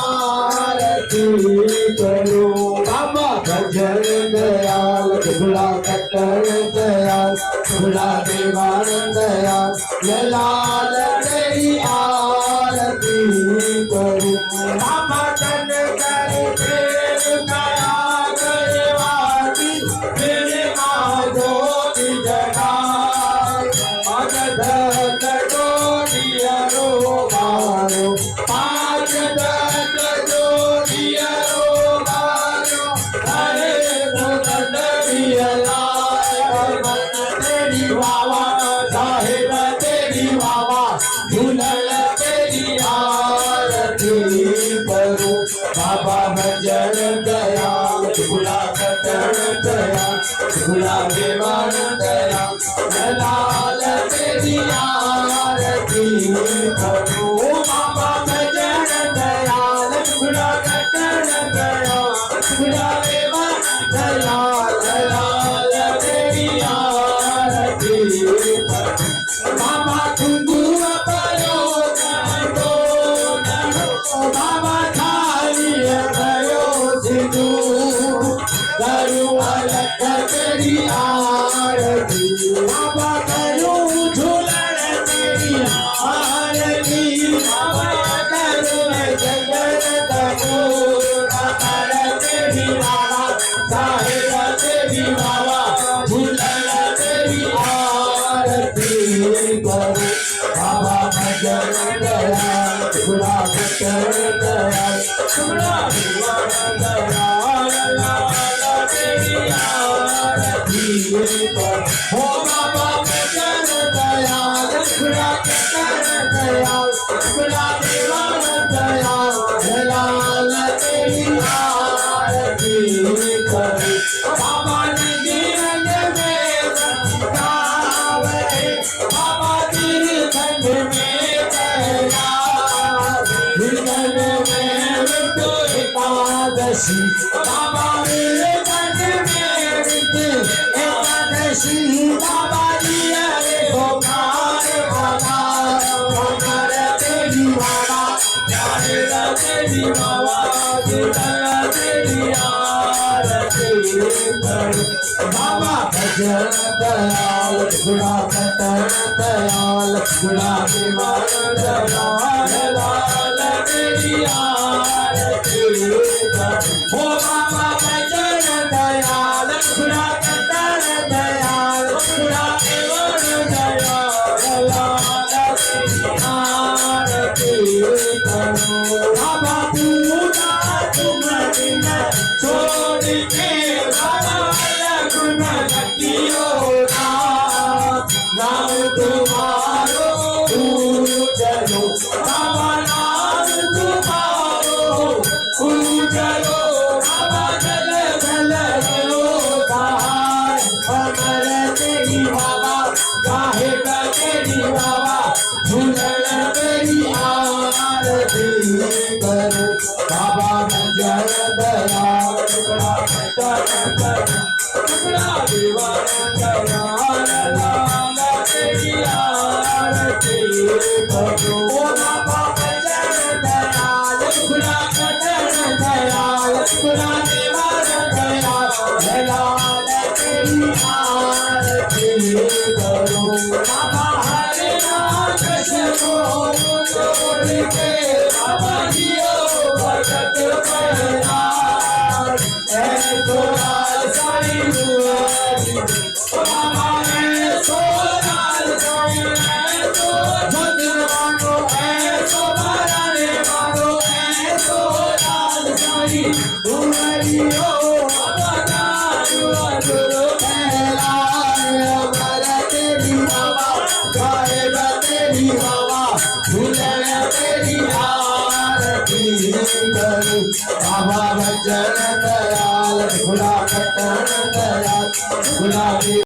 आरती करो बाबा भजन दयाल दुबला कट्टर दयाल दुबला देवान दयाल लाल तेरी आरती करो बाबा तन कर प्रेम कया गयवाती मेरे माधो जगा अगध कटो दियरो मारो पाँच दत्त जो दियरो मारो हरे मुकट दियला तेरी बाबा साहेब तेरी बाबा झूलल तेरी आरती करो बाबा भजन दयाल झूला कटन दयाल झूला देवान दयाल लाल तेरी आरती करो बाबा भजन दयाल झूला कटन दयाल झूला देवान दयाल लाल तेरी आरती करो बाबा कुंकुम पयो बाबा थाली भयो सिंधु करू अलग तेरी आरती बाबा करू झूलन तेरी आरती बाबा करू जगत करो कर तेरी बाबा साहेब तेरी बाबा झूलन तेरी आरती करो बाबा भजन दयाल झूला कटन दयाल झूला देवान दयाल लाल तेरी आरती करो हो बाबा भजन दयाल झूला कटन दयाल झूला देवान दयाल लाल तेरी आरती करो बाबा निधिरंग में गावे बाबा तीर्थंग में कहला तीर्थंग में मृत्यु एकादशी बाबा तीर्थंग में मृत्यु एकादशी बाबा दिया रे गोपाल बाबा भगवान तेरी बाबा जाने तेरी बाबा जितन तेरी आरती करो बाबा भजन दयाल झूला कटन दयाल झूला देवान दयाल लाल तेरी आरती करो हो बाबा भजन दयाल झूला कटन दयाल झूला देवान दयाल लाल तेरी आरती करो बाबा पूजा तुम बिन छोड़ के गुण लगियो नाम तुम्हारो उजलो बाबा नाम तुम्हारो उजलो बाबा जल जल रो सहाय अमर तेरी बाबा साहेब तेरी बाबा झूलन तेरी आरती करो बाबा भजन दयाल टुकड़ा कटन टुकड़ा देवान दयाल लाल तेरी आरती करो बाबा भजन दयाल टुकड़ा कटन दयाल टुकड़ा देवान दयाल लाल तेरी आरती करो बाबा हरे नाम कृष्ण छोड़ के बाबा जियो भगत प्रहलाद ऐसो लाल साई दुआरी बाबा ऐसो लाल साई ऐसो भगवानो ऐसो भराने वालो ऐसो लाल साई दुआरी ओ बाबा दारू अधुरो प्रहलाद अमर तेरी बाबा साहेब तेरी बाबा झूलन तेरी आरती करो बाबा भजन दयाल झूला कटन दयाल झूला